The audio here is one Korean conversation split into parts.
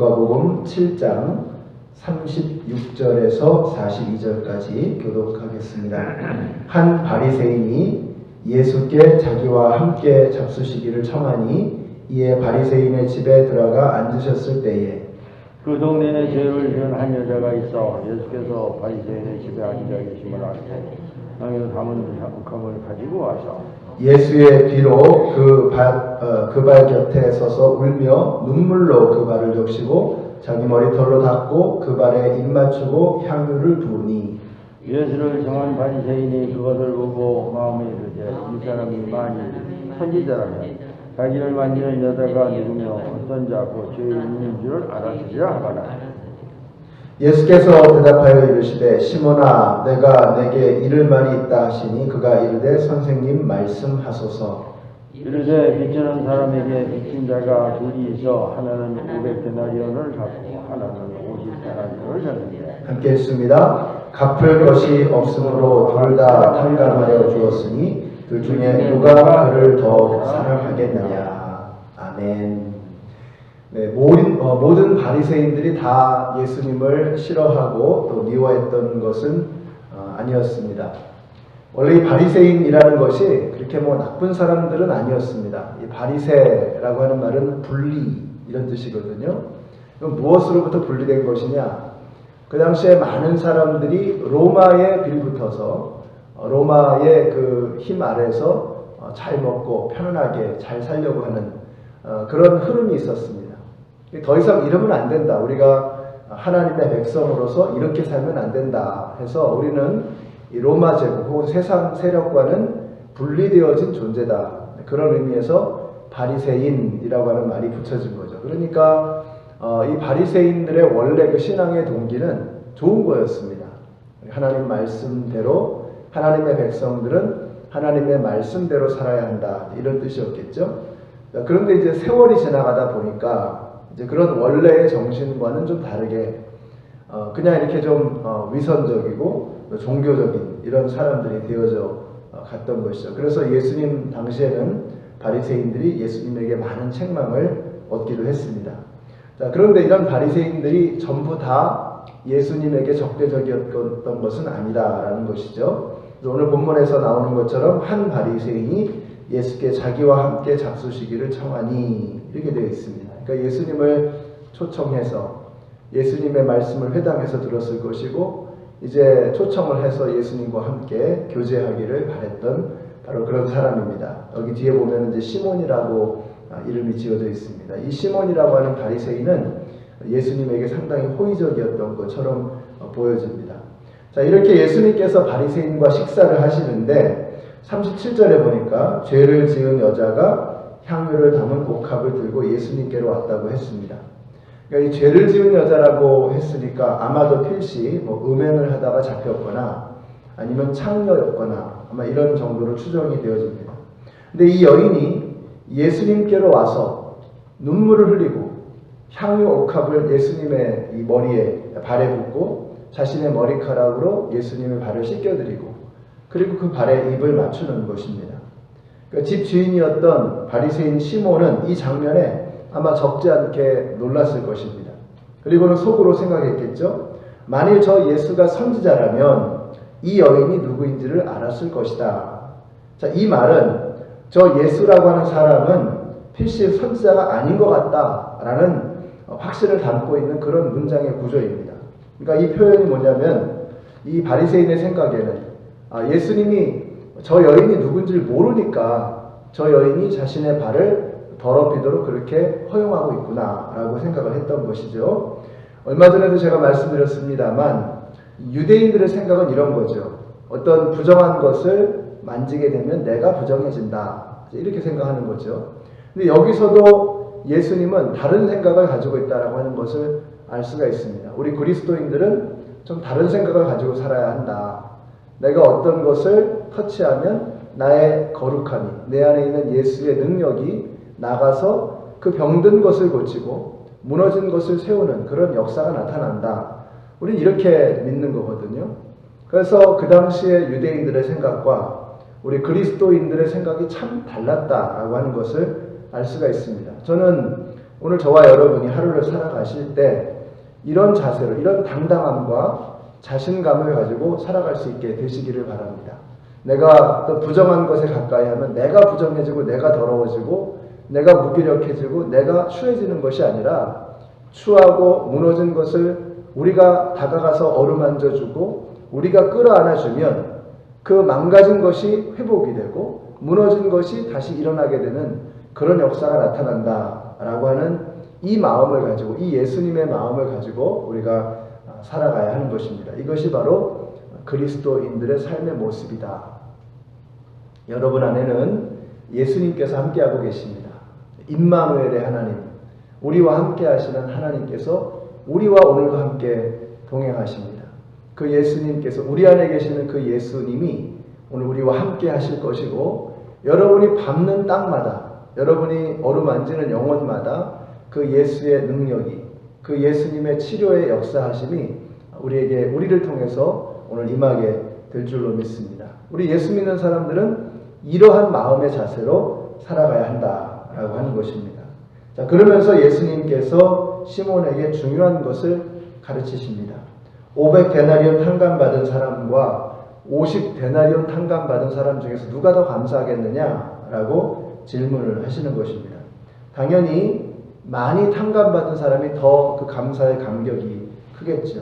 누가복음 7장 36절에서 42절까지 교독하겠습니다. 한 바리새인이 예수께 자기와 함께 잡수시기를 청하니 이에 바리새인의 집에 들어가 앉으셨을 때에 그 동네에 죄를 지은 한 여자가 있어 예수께서 바리새인의 집에 앉아 계심을 알고 땅에 담은 욱함을 가지고 와서 예수의 뒤로 그 발 곁에 서서 울며 눈물로 그 발을 적시고 자기 머리털로 닦고 그 발에 입 맞추고 향유를 부으니 예수를 정한 바리새인이 그것을 보고 마음에 이르되 이 사람이 만일 선지자라면 자기를 만지는 여자가 누구며 어떤 자고 죄 있는 줄을 알았으리라 하거나. 예수께서 대답하여 이르시되 시몬아 내가 내게 이를 말이 있다 하시니 그가 이르되 선생님 말씀하소서. 이르되 빚지는 사람에게 빚진 자가 둘이 있어 하나는 500데나리온을 갚고 하나는 50데나리온을 졌는데 함께 읽습니다. 갚을 것이 없으므로 둘 다 탕감하여 주었으니 둘 중에 누가 그를 더 사랑하겠느냐. 아멘. 네, 모든 바리새인들이 다 예수님을 싫어하고 또 미워했던 것은 아니었습니다. 원래 이 바리새인이라는 것이 그렇게 나쁜 사람들은 아니었습니다. 이 바리새라고 하는 말은 분리 이런 뜻이거든요. 그럼 무엇으로부터 분리된 것이냐? 그 당시에 많은 사람들이 로마에 빌붙어서 로마의 그 힘 아래서 잘 먹고 편안하게 잘 살려고 하는 그런 흐름이 있었습니다. 더 이상 이러면 안 된다. 우리가 하나님의 백성으로서 이렇게 살면 안 된다 해서 우리는 이 로마 제국 혹은 세상 세력과는 분리되어진 존재다. 그런 의미에서 바리새인이라고 하는 말이 붙여진 거죠. 그러니까 이 바리새인들의 원래 그 신앙의 동기는 좋은 거였습니다. 하나님 말씀대로 하나님의 백성들은 하나님의 말씀대로 살아야 한다. 이런 뜻이었겠죠. 그런데 이제 세월이 지나가다 보니까 이제 그런 원래의 정신과는 좀 다르게 그냥 이렇게 좀 위선적이고 종교적인 이런 사람들이 되어져 갔던 것이죠. 그래서 예수님 당시에는 바리새인들이 예수님에게 많은 책망을 얻기도 했습니다. 자, 그런데 이런 바리새인들이 전부 다 예수님에게 적대적이었던 것은 아니다라는 것이죠. 오늘 본문에서 나오는 것처럼 한 바리새인이 예수께 자기와 함께 잡수시기를 청하니 이렇게 되어 있습니다. 그러니까 예수님을 초청해서 예수님의 말씀을 회당에서 들었을 것이고 이제 초청을 해서 예수님과 함께 교제하기를 바랬던 바로 그런 사람입니다. 여기 뒤에 보면 이제 시몬이라고 이름이 지어져 있습니다. 이 시몬이라고 하는 바리새인은 예수님에게 상당히 호의적이었던 것처럼 보여집니다. 자, 이렇게 예수님께서 바리새인과 식사를 하시는데 37절에 보니까 죄를 지은 여자가 향유를 담은 옥합을 들고 예수님께로 왔다고 했습니다. 그러니까 이 죄를 지은 여자라고 했으니까 아마도 필시 음행을 하다가 잡혔거나 아니면 창녀였거나 아마 이런 정도로 추정이 되어집니다. 근데 이 여인이 예수님께로 와서 눈물을 흘리고 향유 옥합을 예수님의 이 머리에 발에 붓고 자신의 머리카락으로 예수님의 발을 씻겨드리고 그리고 그 발에 입을 맞추는 것입니다. 그러니까 집 주인이었던 바리새인 시몬은 이 장면에 아마 적지 않게 놀랐을 것입니다. 그리고는 속으로 생각했겠죠. 만일 저 예수가 선지자라면 이 여인이 누구인지를 알았을 것이다. 자, 이 말은 저 예수라고 하는 사람은 필시 선지자가 아닌 것 같다라는 확신을 담고 있는 그런 문장의 구조입니다. 그러니까 이 표현이 뭐냐면 이 바리새인의 생각에는 예수님이 저 여인이 누군지를 모르니까 저 여인이 자신의 발을 더럽히도록 그렇게 허용하고 있구나라고 생각을 했던 것이죠. 얼마 전에도 제가 말씀드렸습니다만 유대인들의 생각은 이런 거죠. 어떤 부정한 것을 만지게 되면 내가 부정해진다. 이렇게 생각하는 거죠. 근데 여기서도 예수님은 다른 생각을 가지고 있다라고 하는 것을 알 수가 있습니다. 우리 그리스도인들은 좀 다른 생각을 가지고 살아야 한다. 내가 어떤 것을 터치하면 나의 거룩함이, 내 안에 있는 예수의 능력이 나가서 그 병든 것을 고치고 무너진 것을 세우는 그런 역사가 나타난다. 우리는 이렇게 믿는 거거든요. 그래서 그 당시에 유대인들의 생각과 우리 그리스도인들의 생각이 참 달랐다라고 하는 것을 알 수가 있습니다. 저는 오늘 저와 여러분이 하루를 살아가실 때 이런 자세로, 이런 당당함과 자신감을 가지고 살아갈 수 있게 되시기를 바랍니다. 내가 또 부정한 것에 가까이 하면 내가 부정해지고 내가 더러워지고 내가 무기력해지고 내가 추해지는 것이 아니라 추하고 무너진 것을 우리가 다가가서 어루만져주고 우리가 끌어안아주면 그 망가진 것이 회복이 되고 무너진 것이 다시 일어나게 되는 그런 역사가 나타난다라고 하는 이 마음을 가지고, 이 예수님의 마음을 가지고 우리가 살아가야 하는 것입니다. 이것이 바로 그리스도인들의 삶의 모습이다. 여러분 안에는 예수님께서 함께하고 계십니다. 임마누엘의 하나님, 우리와 함께 하시는 하나님께서 우리와 오늘도 함께 동행하십니다. 그 예수님께서, 우리 안에 계시는 그 예수님이 오늘 우리와 함께 하실 것이고, 여러분이 밟는 땅마다, 여러분이 어루만지는 영혼마다 그 예수의 능력이, 그 예수님의 치료의 역사하심이 우리를 통해서 오늘 임하게 될 줄로 믿습니다. 우리 예수 믿는 사람들은 이러한 마음의 자세로 살아가야 한다라고 하는 것입니다. 자, 그러면서 예수님께서 시몬에게 중요한 것을 가르치십니다. 500데나리온 탕감받은 사람과 50데나리온 탕감받은 사람 중에서 누가 더 감사하겠느냐라고 질문을 하시는 것입니다. 당연히 많이 탕감받은 사람이 더 그 감사의 감격이 크겠죠.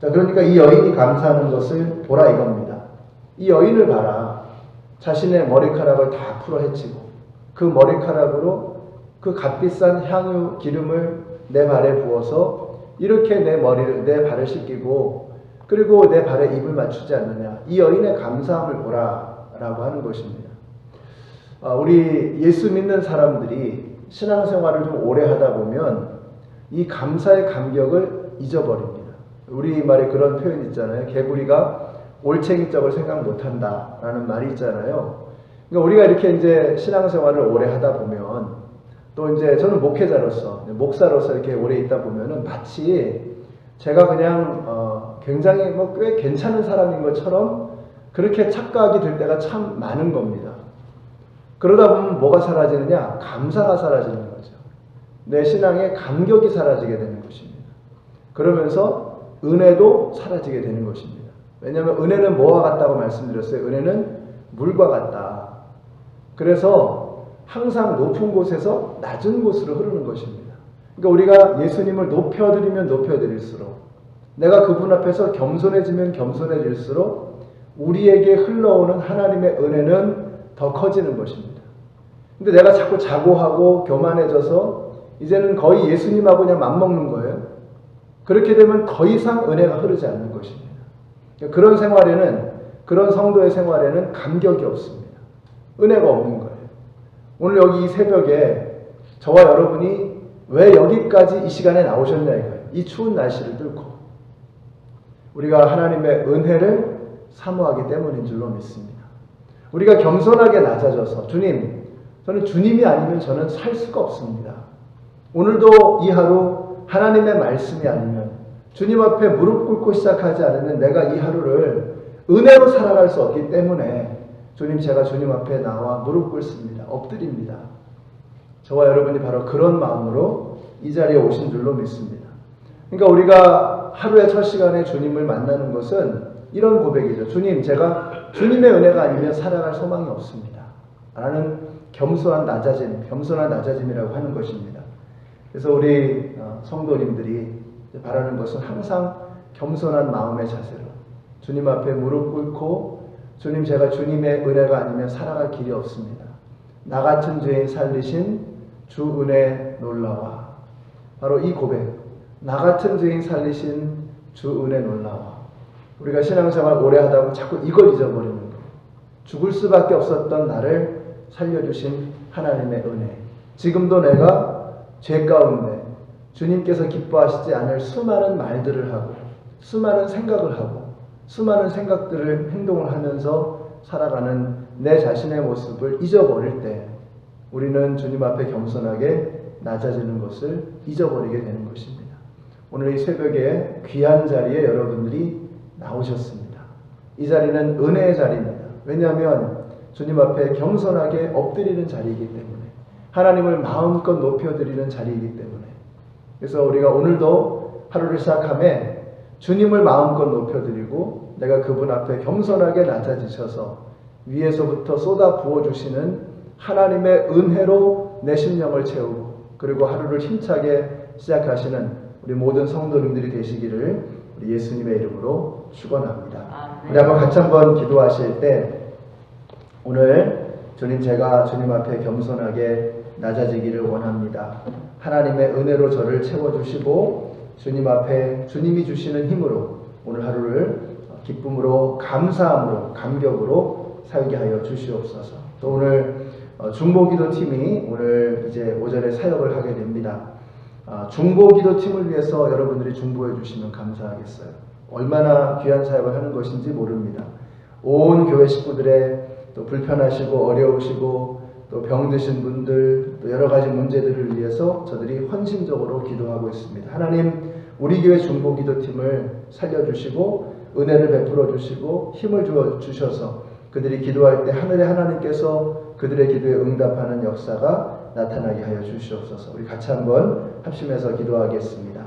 자, 그러니까 이 여인이 감사하는 것을 보라 이겁니다. 이 여인을 봐라. 자신의 머리카락을 다 풀어헤치고 그 머리카락으로 그 값비싼 향유 기름을 내 발에 부어서 이렇게 내 발을 씻기고 그리고 내 발에 입을 맞추지 않느냐. 이 여인의 감사함을 보라라고 하는 것입니다. 우리 예수 믿는 사람들이 신앙생활을 좀 오래 하다 보면 이 감사의 감격을 잊어버립니다. 우리 말에 그런 표현 있잖아요. 개구리가 올챙이 쩍을 생각 못한다라는 말이 있잖아요. 그러니까 우리가 이렇게 이제 신앙생활을 오래 하다 보면 또 이제 저는 목회자로서, 목사로서 이렇게 오래 있다 보면은 마치 제가 그냥 굉장히 꽤 괜찮은 사람인 것처럼 그렇게 착각이 들 때가 참 많은 겁니다. 그러다 보면 뭐가 사라지느냐? 감사가 사라지는 거죠. 내 신앙의 감격이 사라지게 되는 것입니다. 그러면서 은혜도 사라지게 되는 것입니다. 왜냐하면 은혜는 뭐와 같다고 말씀드렸어요? 은혜는 물과 같다. 그래서 항상 높은 곳에서 낮은 곳으로 흐르는 것입니다. 그러니까 우리가 예수님을 높여드리면 높여드릴수록, 내가 그분 앞에서 겸손해지면 겸손해질수록 우리에게 흘러오는 하나님의 은혜는 더 커지는 것입니다. 근데 내가 자꾸 자고하고 교만해져서 이제는 거의 예수님하고 그냥 맞먹는 거예요. 그렇게 되면 더 이상 은혜가 흐르지 않는 것입니다. 그런 생활에는, 그런 성도의 생활에는 감격이 없습니다. 은혜가 없는 거예요. 오늘 여기 이 새벽에 저와 여러분이 왜 여기까지 이 시간에 나오셨냐 이거예요. 이 추운 날씨를 뚫고 우리가 하나님의 은혜를 사모하기 때문인 줄로 믿습니다. 우리가 겸손하게 낮아져서 주님, 저는 주님이 아니면 저는 살 수가 없습니다. 오늘도 이 하루 하나님의 말씀이 아니면 주님 앞에 무릎 꿇고 시작하지 않으면 내가 이 하루를 은혜로 살아갈 수 없기 때문에 주님, 제가 주님 앞에 나와 무릎 꿇습니다. 엎드립니다. 저와 여러분이 바로 그런 마음으로 이 자리에 오신 줄로 믿습니다. 그러니까 우리가 하루의 첫 시간에 주님을 만나는 것은 이런 고백이죠. 주님, 제가 주님의 은혜가 아니면 살아갈 소망이 없습니다. 라는 겸손한 낮아짐이라고 하는 것입니다. 그래서 우리 성도님들이 바라는 것은 항상 겸손한 마음의 자세로 주님 앞에 무릎 꿇고 주님, 제가 주님의 은혜가 아니면 살아갈 길이 없습니다. 나 같은 죄인 살리신 주 은혜 놀라와. 바로 이 고백, 나 같은 죄인 살리신 주 은혜 놀라와. 우리가 신앙생활 오래 하다 보면 자꾸 이걸 잊어버리는 거예요. 죽을 수밖에 없었던 나를 살려주신 하나님의 은혜. 지금도 내가 죄 가운데 주님께서 기뻐하시지 않을 수많은 말들을 하고 수많은 생각을 하고 수많은 생각들을 행동을 하면서 살아가는 내 자신의 모습을 잊어버릴 때 우리는 주님 앞에 겸손하게 낮아지는 것을 잊어버리게 되는 것입니다. 오늘 이 새벽에 귀한 자리에 여러분들이 나오셨습니다. 이 자리는 은혜의 자리입니다. 왜냐하면 주님 앞에 겸손하게 엎드리는 자리이기 때문에 하나님을 마음껏 높여드리는 자리이기 때문에, 그래서 우리가 오늘도 하루를 시작함에 주님을 마음껏 높여드리고 내가 그분 앞에 겸손하게 낮아지셔서 위에서부터 쏟아 부어주시는 하나님의 은혜로 내 심령을 채우고 그리고 하루를 힘차게 시작하시는 우리 모든 성도님들이 되시기를 우리 예수님의 이름으로 축원합니다. 우리 한번 같이 한번 기도하실 때, 오늘 주님, 제가 주님 앞에 겸손하게 낮아지기를 원합니다. 하나님의 은혜로 저를 채워주시고 주님 앞에 주님이 주시는 힘으로 오늘 하루를 기쁨으로, 감사함으로, 감격으로 살게 하여 주시옵소서. 또 오늘 중보기도팀이 오늘 이제 오전에 사역을 하게 됩니다. 중보기도팀을 위해서 여러분들이 중보해 주시면 감사하겠어요. 얼마나 귀한 사역을 하는 것인지 모릅니다. 온 교회 식구들의 또 불편하시고 어려우시고 또 병드신 분들, 또 여러 가지 문제들을 위해서 저들이 헌신적으로 기도하고 있습니다. 하나님, 우리 교회 중보기도팀을 살려주시고 은혜를 베풀어 주시고 힘을 주셔서 그들이 기도할 때 하늘의 하나님께서 그들의 기도에 응답하는 역사가 나타나게 하여 주시옵소서. 우리 같이 한번 합심해서 기도하겠습니다.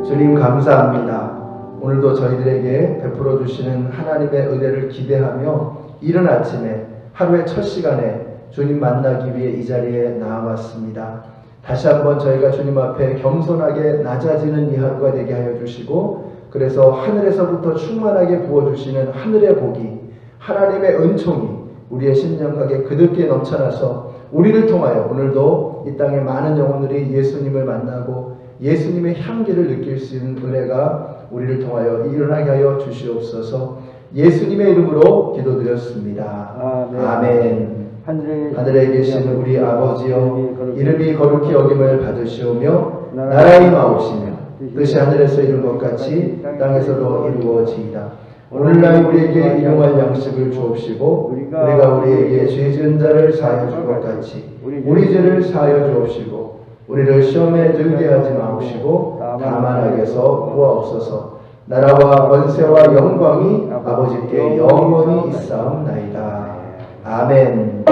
주님, 감사합니다. 오늘도 저희들에게 베풀어 주시는 하나님의 은혜를 기대하며 이른 아침에 하루의 첫 시간에 주님 만나기 위해 이 자리에 나아왔습니다. 다시 한번 저희가 주님 앞에 겸손하게 낮아지는 이 하루가 되게 하여 주시고, 그래서 하늘에서부터 충만하게 부어주시는 하늘의 복이, 하나님의 은총이 우리의 심령가에 그득히 넘쳐나서 우리를 통하여 오늘도 이 땅의 많은 영혼들이 예수님을 만나고 예수님의 향기를 느낄 수 있는 은혜가 우리를 통하여 일어나게 하여 주시옵소서. 예수님의 이름으로 기도드렸습니다. 아멘. 하늘에 계신 우리 아버지여, 이름이 거룩히 여김을 받으시오며 나라가 임하옵시며 뜻이 하늘에서 이룬 것 같이 땅에서도 이루어지이다. 오늘날 우리에게 일용할 양식을 주옵시고 우리가 우리에게 죄 지은 자를 사하여 줄 것 같이 우리 죄를 사하여 주옵시고 우리를 시험에 들게 하지 마옵시고 다만 악에서 구하옵소서. 나라와 권세와 영광이 아버지께 영원히 있사옵나이다. 아멘.